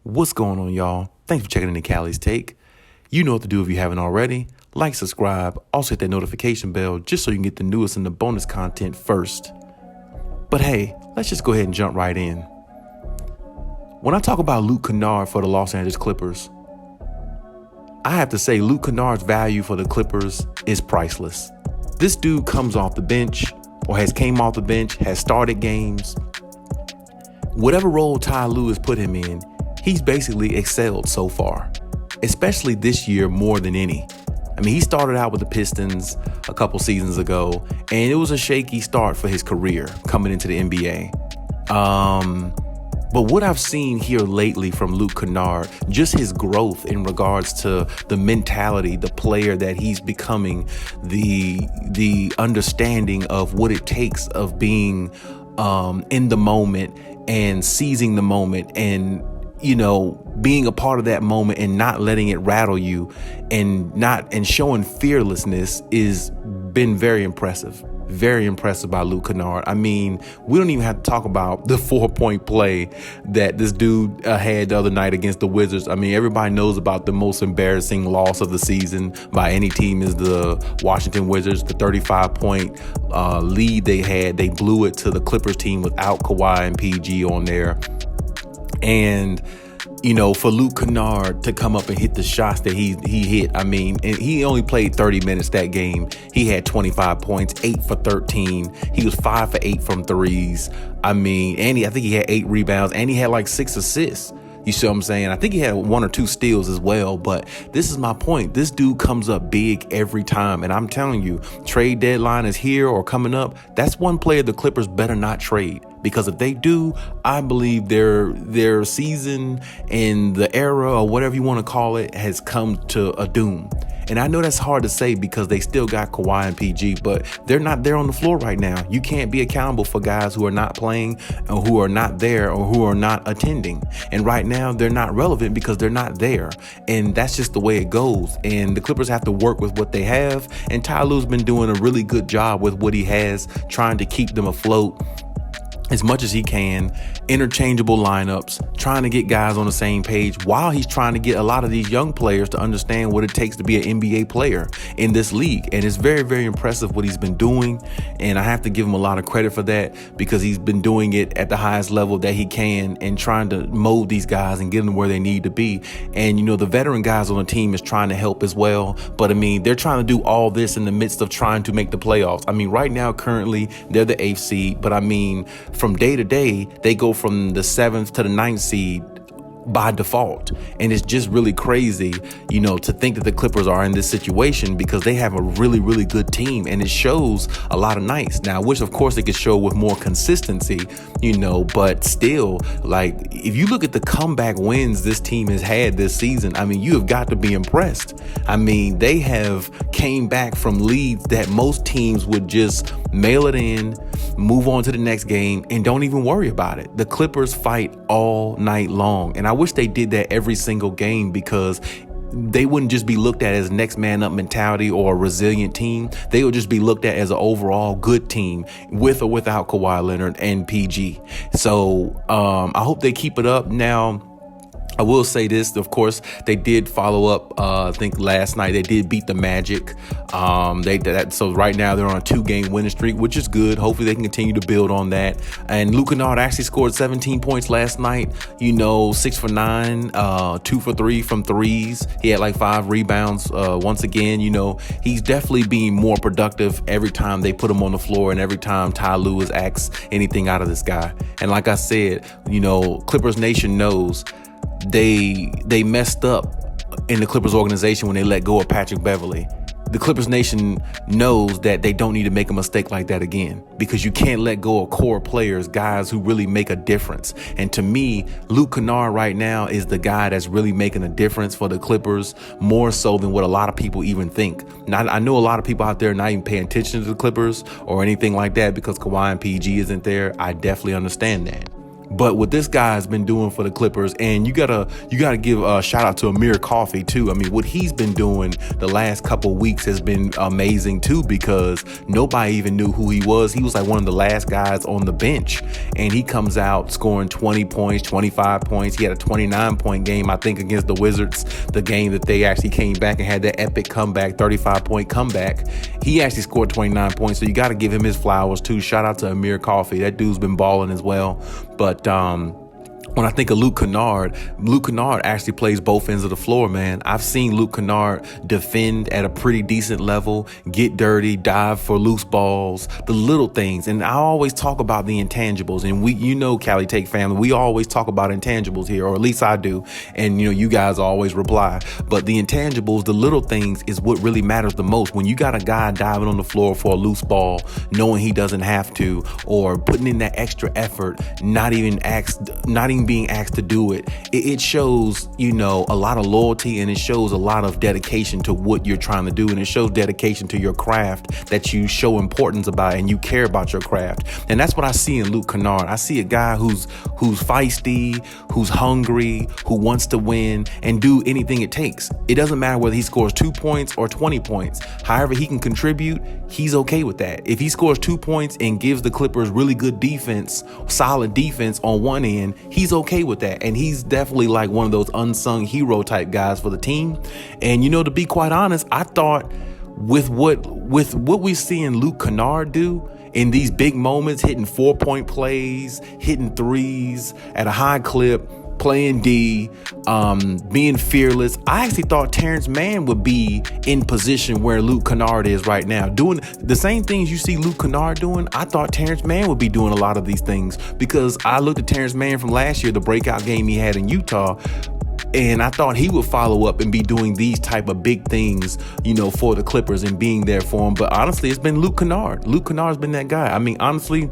What's going on, y'all? Thanks for checking in the Khaliis Take. You know what to do if you haven't already. Like, subscribe, also hit that notification bell just so you can get the newest and the bonus content first. But hey, let's just go ahead and jump right in. When I talk about Luke Kennard for the Los Angeles Clippers, I have to say Luke Kennard's value for the Clippers is priceless. This dude comes off the bench or has came off the bench, has started games. Whatever role Ty Lue has put him in, he's basically excelled so far, especially this year more than any. I mean, he started out with the Pistons a couple seasons ago, and it was a shaky start for his career coming into the NBA. But what I've seen here lately from Luke Kennard, just his growth in regards to the mentality, the player that he's becoming, the understanding of what it takes of being in the moment and seizing the moment and being a part of that moment and not letting it rattle you and showing fearlessness is been very impressive. Very impressive by Luke Kennard. I mean, we don't even have to talk about the 4-point play that this dude had the other night against the Wizards. I mean, everybody knows about the most embarrassing loss of the season by any team is the Washington Wizards. The 35-point lead they had, they blew it to the Clippers team without Kawhi and PG on there. And for Luke Kennard to come up and hit the shots that he hit, I mean, and he only played 30 minutes that game. He had 25 points, 8 for 13. He was 5 for 8 from threes. I mean, and I think he had 8 rebounds, and he had like 6 assists. You see what I'm saying? I think he had 1 or 2 steals as well. But this is my point. This dude comes up big every time. And I'm telling you, trade deadline is here or coming up. That's one player the Clippers better not trade. Because if they do, I believe their season and the era or whatever you want to call it has come to a doom. And I know that's hard to say because they still got Kawhi and PG, but they're not there on the floor right now. You can't be accountable for guys who are not playing or who are not there or who are not attending. And right now they're not relevant because they're not there. And that's just the way it goes. And the Clippers have to work with what they have. And Ty Lue's been doing a really good job with what he has, trying to keep them afloat as much as he can, interchangeable lineups, trying to get guys on the same page while he's trying to get a lot of these young players to understand what it takes to be an NBA player in this league. And it's very, very impressive what he's been doing. And I have to give him a lot of credit for that because he's been doing it at the highest level that he can and trying to mold these guys and get them where they need to be. And, the veteran guys on the team is trying to help as well. But I mean, they're trying to do all this in the midst of trying to make the playoffs. I mean, right now, currently, they're the 8th seed. But I mean, from day to day, they go from the 7th to the 9th seed by default. And it's just really crazy, to think that the Clippers are in this situation because they have a really, really good team and it shows a lot of nights. Now, I wish, of course, it could show with more consistency, but still, like, if you look at the comeback wins this team has had this season, I mean, you have got to be impressed. I mean, they have came back from leads that most teams would just mail it in, move on to the next game, and don't even worry about it. The Clippers fight all night long. And I wish they did that every single game because they wouldn't just be looked at as next man up mentality or a resilient team. They would just be looked at as an overall good team with or without Kawhi Leonard and PG. So I hope they keep it up. Now, I will say this, of course, they did follow up, I think last night they did beat the Magic. So right now they're on a 2-game winning streak, which is good. Hopefully they can continue to build on that. And Luke Kennard actually scored 17 points last night, 6 for 9, 2 for 3 from threes. He had like 5 rebounds. Once again, he's definitely being more productive every time they put him on the floor and every time Ty Lue has asked anything out of this guy. And like I said, Clippers Nation knows they messed up in the Clippers organization when they let go of Patrick Beverley. The Clippers Nation knows that they don't need to make a mistake like that again because you can't let go of core players, guys who really make a difference. And to me, Luke Kennard right now is the guy that's really making a difference for the Clippers, more so than what a lot of people even think. Now, I know a lot of people out there not even paying attention to the Clippers or anything like that because Kawhi and PG isn't there. I definitely understand that. But what this guy's been doing for the Clippers, and you gotta give a shout out to Amir Coffey too. I mean, what he's been doing the last couple weeks has been amazing too, because nobody even knew who he was. He was like one of the last guys on the bench, and he comes out scoring 20 points, 25 points. He had a 29-point game, I think, against the Wizards, the game that they actually came back and had that epic comeback, 35-point comeback. He actually scored 29 points, so you got to give him his flowers too. Shout out to Amir Coffey. That dude's been balling as well. But when I think of Luke Kennard actually plays both ends of the floor, man. I've seen Luke Kennard defend at a pretty decent level, get dirty, dive for loose balls, the little things. And I always talk about the intangibles. And Khaliis Take family, we always talk about intangibles here, or at least I do. And, you guys always reply. But the intangibles, the little things, is what really matters the most. When you got a guy diving on the floor for a loose ball, knowing he doesn't have to, or putting in that extra effort, not even being asked to do it, it shows, a lot of loyalty, and it shows a lot of dedication to what you're trying to do, and it shows dedication to your craft, that you show importance about, and you care about your craft. And that's what I see in Luke Kennard. I see a guy who's feisty, who's hungry, who wants to win and do anything it takes. It doesn't matter whether he scores 2 points or 20 points. However he can contribute, he's okay with that. If he scores 2 points and gives the Clippers really good defense, solid defense on one end, he's okay with that. And he's definitely like one of those unsung hero type guys for the team. And to be quite honest, I thought with what we see in Luke Kennard do in these big moments, hitting 4-point plays, hitting threes at a high clip, playing D, being fearless. I actually thought Terrence Mann would be in position where Luke Kennard is right now, doing the same things you see Luke Kennard doing. I thought Terrence Mann would be doing a lot of these things, because I looked at Terrence Mann from last year, the breakout game he had in Utah, and I thought he would follow up and be doing these type of big things, for the Clippers and being there for them. But honestly, it's been Luke Kennard. Luke Kennard's been that guy. I mean, honestly,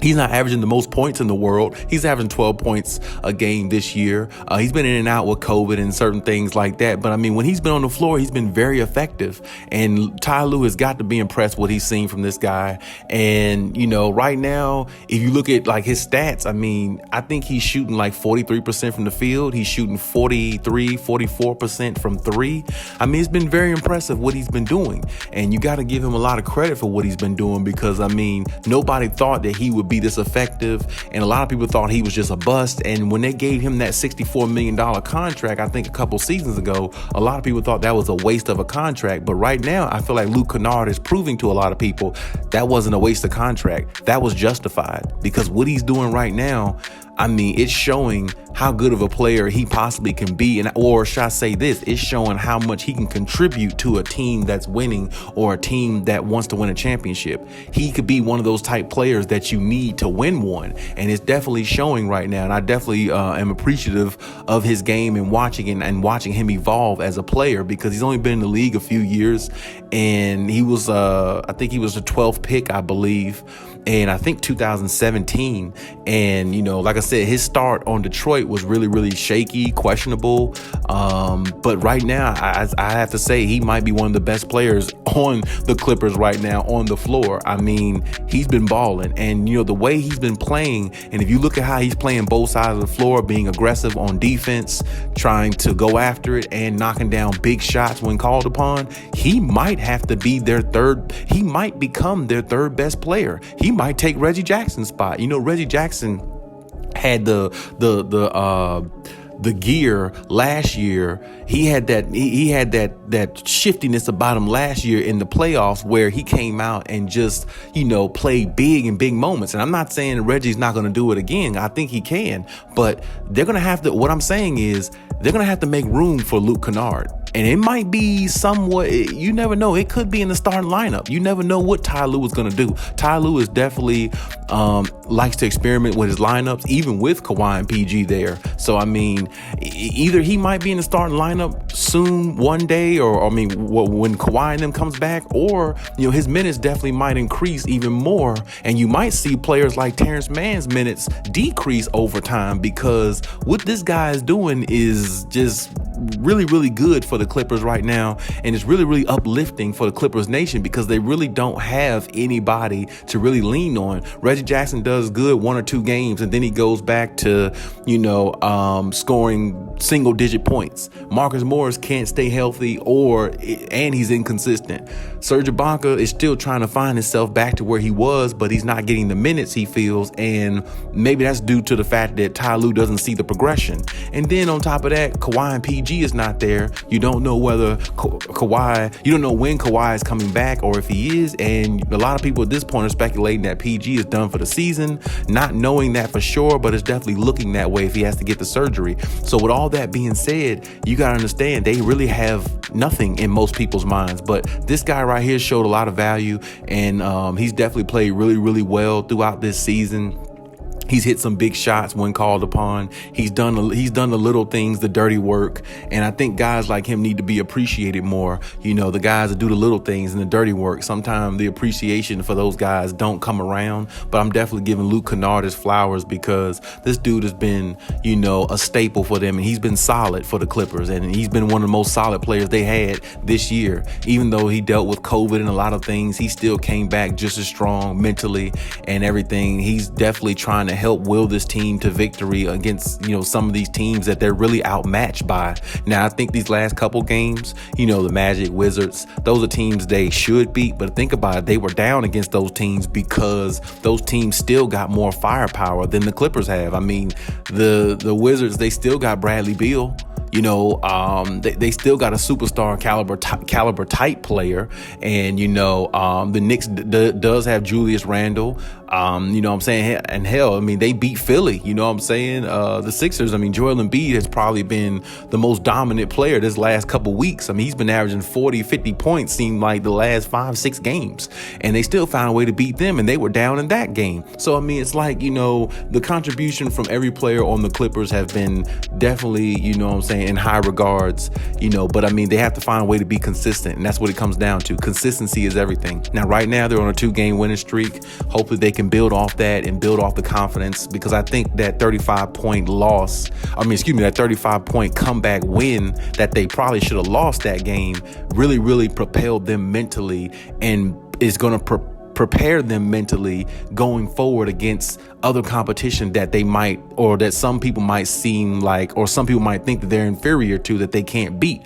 he's not averaging the most points in the world. He's averaging 12 points a game this year. He's been in and out with COVID and certain things like that. But I mean, when he's been on the floor, he's been very effective. And Ty Lue has got to be impressed with what he's seen from this guy. And, right now, if you look at like his stats, I mean, I think he's shooting like 43% from the field. He's shooting 44% from three. I mean, it's been very impressive what he's been doing. And you got to give him a lot of credit for what he's been doing, because, I mean, nobody thought that he would be this effective, and a lot of people thought he was just a bust. And when they gave him that $64 million contract, I think a couple seasons ago, a lot of people thought that was a waste of a contract. But right now, I feel like Luke Kennard is proving to a lot of people that wasn't a waste of contract. That was justified, because what he's doing right now, I mean, it's showing how good of a player he possibly can be. Or should I say this, it's showing how much he can contribute to a team that's winning, or a team that wants to win a championship. He could be one of those type players that you need to win one. And it's definitely showing right now. And I definitely am appreciative of his game and watching him evolve as a player, because he's only been in the league a few years. And he was, I think he was the 12th pick, I believe. And I think 2017. And, like I said, his start on Detroit was really, really shaky, questionable. But right now, I have to say he might be one of the best players on the Clippers right now on the floor. I mean, he's been balling. And, the way he's been playing, and if you look at how he's playing both sides of the floor, being aggressive on defense, trying to go after it and knocking down big shots when called upon, he might have to be he might become their third best player. He might take Reggie Jackson's spot. Reggie Jackson had the gear last year. He had that shiftiness about him last year in the playoffs, where he came out and just, played big in big moments. And I'm not saying Reggie's not going to do it again. I think he can, but they're going to have to, what I'm saying is they're going to have to make room for Luke Kennard. And it might be somewhat, you never know. It could be in the starting lineup. You never know what Ty Lue is going to do. Ty Lue is definitely likes to experiment with his lineups, even with Kawhi and PG there. So, I mean, either he might be in the starting lineup soon one day, or when Kawhi and them comes back, or, his minutes definitely might increase even more. And you might see players like Terrence Mann's minutes decrease over time, because what this guy is doing is just really, really good for the Clippers right now. And it's really, really uplifting for the Clippers nation because they really don't have anybody to really lean on. Reggie Jackson does good 1 or 2 games, and then he goes back to, scoring single digit points. Marcus Morris can't stay healthy and he's inconsistent. Serge Ibaka is still trying to find himself back to where he was, but he's not getting the minutes he feels. And maybe that's due to the fact that Ty Lue doesn't see the progression. And then on top of that, Kawhi and PG is not there. You don't know whether you don't know when Kawhi is coming back or if he is. And a lot of people at this point are speculating that PG is done for the season, not knowing that for sure, but it's definitely looking that way if he has to get the surgery. So with all that being said, you got to understand they really have nothing in most people's minds. But this guy right here showed a lot of value, and he's definitely played really, really well throughout this season. He's hit some big shots when called upon. He's done the little things, the dirty work. And I think guys like him need to be appreciated more. The guys that do the little things and the dirty work. Sometimes the appreciation for those guys don't come around. But I'm definitely giving Luke Kennard his flowers because this dude has been, a staple for them. And he's been solid for the Clippers. And he's been one of the most solid players they had this year. Even though he dealt with COVID and a lot of things, he still came back just as strong mentally and everything. He's definitely trying to help will this team to victory against, some of these teams that they're really outmatched by. Now, I think these last couple games, the Magic, Wizards, those are teams they should beat. But think about it, they were down against those teams because those teams still got more firepower than the Clippers have. I mean, the Wizards, they still got Bradley Beal. They still got a superstar caliber type player. And, the Knicks does have Julius Randle. And hell, they beat Philly. The Sixers, Joel Embiid has probably been the most dominant player this last couple weeks. He's been averaging 40, 50 points, seemed like the last 5-6 games. And they still found a way to beat them, and they were down in that game. So, it's like, the contribution from every player on the Clippers have been definitely, in high regards, but they have to find a way to be consistent. And that's what it comes down to. Consistency is everything. Now, right now, they're on a 2-game winning streak. Hopefully they can build off that and build off the confidence, because I think that 35-point that 35-point comeback win that they probably should have lost that game really, really propelled them mentally and is going to prepare them mentally going forward against other competition that they might, or that some people might seem like, or some people might think that they're inferior to, that they can't beat.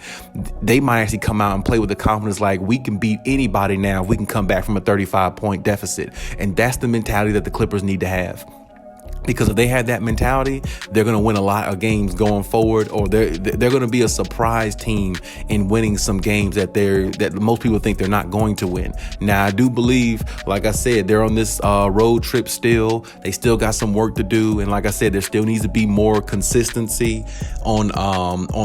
They might actually come out and play with the confidence like, we can beat anybody now if we can come back from a 35-point deficit. And that's the mentality that the Clippers need to have. Because if they have that mentality, they're going to win a lot of games going forward, or they're going to be a surprise team in winning some games that most people think they're not going to win. Now, I do believe, like I said, they're on this road trip still. They still got some work to do, and like I said, there still needs to be more consistency on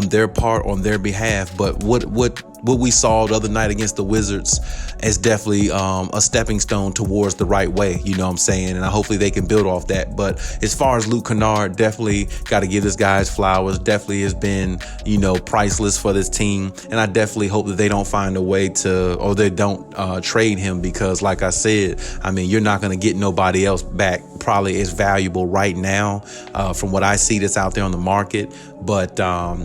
their part, on their behalf. But what we saw the other night against the Wizards is definitely a stepping stone towards the right way, and hopefully they can build off that. But as far as Luke Kennard, definitely got to give this guy his flowers. Definitely has been, priceless for this team. And I definitely hope that they don't find a way or they don't trade him, because like I said, you're not going to get nobody else back probably as valuable right now from what I see that's out there on the market. But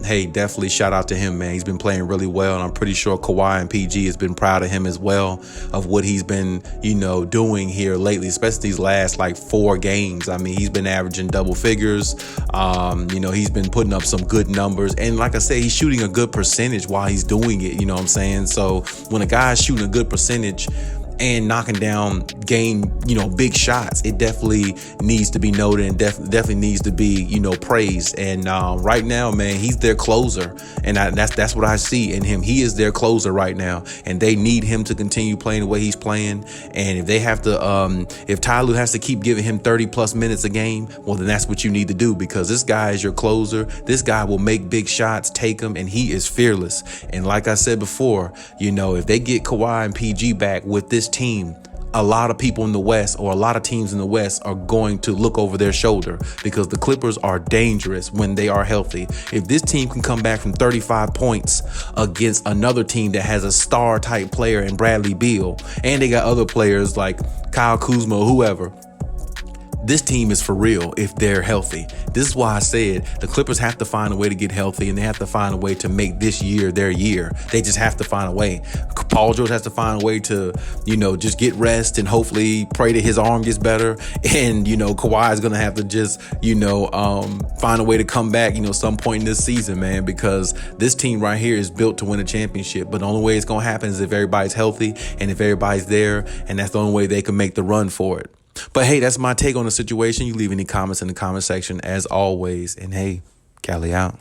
hey, definitely shout out to him, man. He's been playing really well, and I'm pretty sure Kawhi and PG has been proud of him as well, of what he's been, doing here lately, especially these last 4 games. He's been averaging double figures. He's been putting up some good numbers, and like I say, he's shooting a good percentage while he's doing it. So when a guy's shooting a good percentage and knocking down big shots, it definitely needs to be noted and definitely needs to be, praised. And right now, man, he's their closer, and that's what I see in him. He is their closer right now, and they need him to continue playing the way he's playing. And if they have to, if Ty Lue has to keep giving him 30+ minutes a game, well, then that's what you need to do, because this guy is your closer. This guy will make big shots, take them, and he is fearless. And like I said before, if they get Kawhi and PG back with this team, a lot of people in the West, or a lot of teams in the West, are going to look over their shoulder, because the Clippers are dangerous when they are healthy. If this team can come back from 35 points against another team that has a star type player in Bradley Beal, and they got other players like Kyle Kuzma or whoever, this team is for real if they're healthy. This is why I said the Clippers have to find a way to get healthy, and they have to find a way to make this year their year. They just have to find a way. Paul George has to find a way to, just get rest and hopefully pray that his arm gets better. And, Kawhi is going to have to just, find a way to come back, some point in this season, man, because this team right here is built to win a championship. But the only way it's going to happen is if everybody's healthy and if everybody's there, and that's the only way they can make the run for it. But hey, that's my take on the situation. You leave any comments in the comment section as always. And hey, Cali out.